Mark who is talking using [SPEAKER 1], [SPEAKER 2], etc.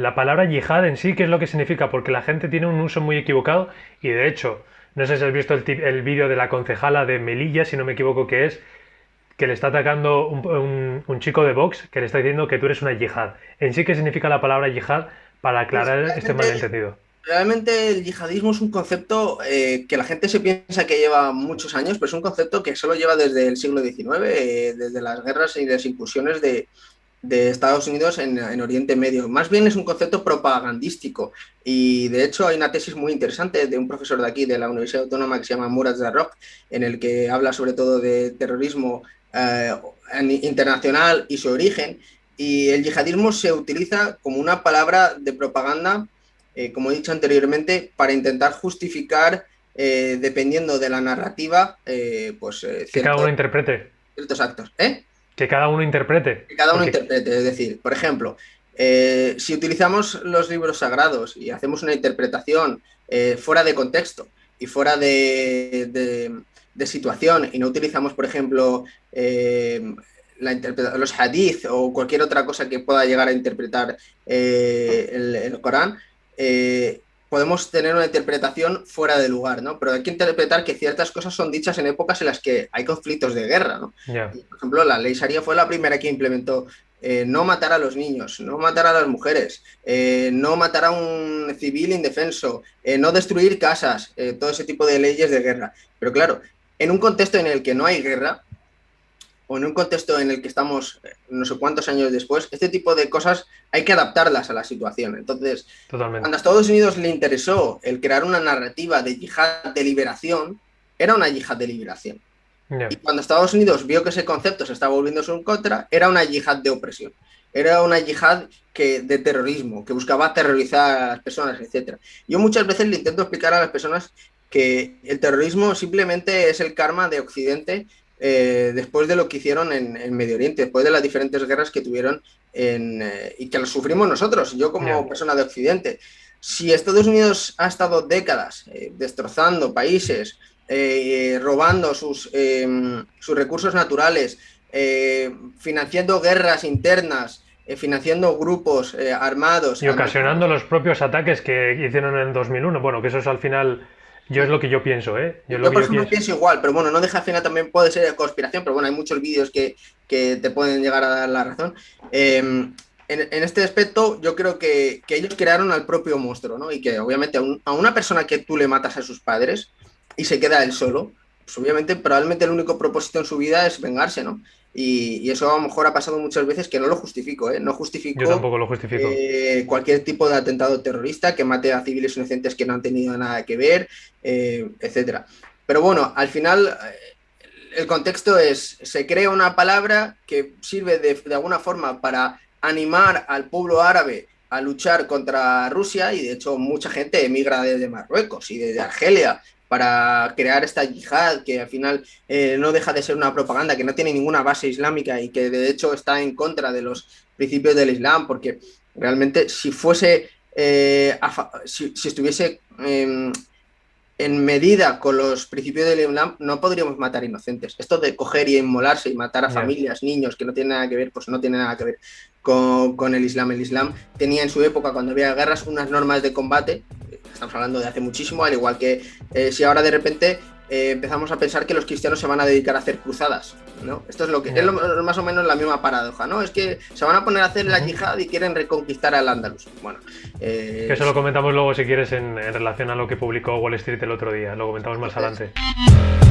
[SPEAKER 1] la palabra yihad en sí, ¿qué es lo que significa? Porque la gente tiene un uso muy equivocado y de hecho, no sé si has visto el vídeo de la concejala de Melilla, si no me equivoco que es, que le está atacando un chico de Vox que le está diciendo que tú eres una yihad. En sí, ¿qué significa la palabra yihad para
[SPEAKER 2] Pues
[SPEAKER 1] aclarar este malentendido?
[SPEAKER 2] realmente el yihadismo es un concepto que la gente se piensa que lleva muchos años, pero es un concepto que solo lleva desde el siglo XIX, desde las guerras y las incursiones de Estados Unidos en Oriente Medio. Más bien es un concepto propagandístico y de hecho hay una tesis muy interesante de un profesor de aquí, de la Universidad Autónoma, que se llama Murat Zarrok, en el que habla sobre todo de terrorismo eh, internacional y su origen. Y el yihadismo se utiliza como una palabra de propaganda, como he dicho anteriormente, para intentar justificar, dependiendo de la narrativa,
[SPEAKER 1] Que cada uno interprete.
[SPEAKER 2] ciertos actos. ¿Eh?
[SPEAKER 1] Que cada uno interprete.
[SPEAKER 2] Que cada uno
[SPEAKER 1] Porque,
[SPEAKER 2] interprete. Es decir, por ejemplo, si utilizamos los libros sagrados y hacemos una interpretación fuera de contexto y fuera de situación y no utilizamos, por ejemplo, los hadith o cualquier otra cosa que pueda llegar a interpretar el Corán, podemos tener una interpretación fuera de lugar, ¿no? Pero hay que interpretar que ciertas cosas son dichas en épocas en las que hay conflictos de guerra, ¿no?
[SPEAKER 1] ya.
[SPEAKER 2] Por ejemplo, la ley Sharia fue la primera que implementó no matar a los niños, no matar a las mujeres, no matar a un civil indefenso, no destruir casas, todo ese tipo de leyes de guerra. Pero claro, en un contexto en el que no hay guerra, o en un contexto en el que estamos no sé cuántos años después, este tipo de cosas hay que adaptarlas a la situación. Entonces,
[SPEAKER 1] Totalmente.
[SPEAKER 2] cuando a Estados Unidos le interesó el crear una narrativa de yihad de liberación, era una yihad de liberación. Y
[SPEAKER 1] Ya.
[SPEAKER 2] cuando Estados Unidos vio que ese concepto se estaba volviendo en contra, era una yihad de opresión. Era una yihad de terrorismo, que buscaba aterrorizar a las personas, etc. Yo muchas veces le intento explicar a las personas que el terrorismo simplemente es el karma de Occidente después de lo que hicieron en Medio Oriente, después de las diferentes guerras que tuvieron y que lo sufrimos nosotros, yo como
[SPEAKER 1] Ya.
[SPEAKER 2] persona de Occidente. Si Estados Unidos ha estado décadas destrozando países, robando sus recursos naturales, financiando guerras internas, financiando grupos armados.
[SPEAKER 1] Y ocasionando los propios ataques que hicieron en 2001. Bueno, que eso es al final, yo es lo que yo pienso, ¿eh? Yo es lo
[SPEAKER 2] Yo,
[SPEAKER 1] que
[SPEAKER 2] por
[SPEAKER 1] yo
[SPEAKER 2] ejemplo,
[SPEAKER 1] pienso.
[SPEAKER 2] pienso igual, pero bueno, no deja al final también puede ser de conspiración, pero bueno, hay muchos vídeos que te pueden llegar a dar la razón. En este aspecto, yo creo que ellos crearon al propio monstruo, ¿no? Y que obviamente a una persona que tú le matas a sus padres y se queda él solo, pues obviamente probablemente el único propósito en su vida es vengarse, ¿no? Y eso a lo mejor ha pasado muchas veces que no lo justifico, ¿eh? No
[SPEAKER 1] Yo
[SPEAKER 2] justifico
[SPEAKER 1] tampoco lo justifico.
[SPEAKER 2] cualquier tipo de atentado terrorista que mate a civiles inocentes que no han tenido nada que ver, etcétera. Pero bueno, al final el contexto es, se crea una palabra que sirve de alguna forma para animar al pueblo árabe a luchar contra Rusia y de hecho mucha gente emigra desde Marruecos y desde Argelia para crear esta yihad que al final no deja de ser una propaganda que no tiene ninguna base islámica y que de hecho está en contra de los principios del Islam porque realmente si fuese, si estuviese en medida con los principios del Islam, no podríamos matar inocentes. Esto de coger y inmolarse y matar a
[SPEAKER 1] Ya.
[SPEAKER 2] familias, niños, que no tienen nada que ver, pues no tiene nada que ver con el Islam. El Islam tenía en su época, cuando había guerras, unas normas de combate, estamos hablando de hace muchísimo, al igual que si ahora de repente empezamos a pensar que los cristianos se van a dedicar a hacer cruzadas, ¿no? Esto es lo que es
[SPEAKER 1] Ya.
[SPEAKER 2] más o menos la misma paradoja, ¿no? Es que se van a poner a hacer la
[SPEAKER 1] Ujú.
[SPEAKER 2] yihad y quieren reconquistar al Andalus. Bueno,
[SPEAKER 1] Que eso lo comentamos luego si quieres en relación a lo que publicó Wall Street el otro día. Lo comentamos más
[SPEAKER 2] entonces
[SPEAKER 1] adelante.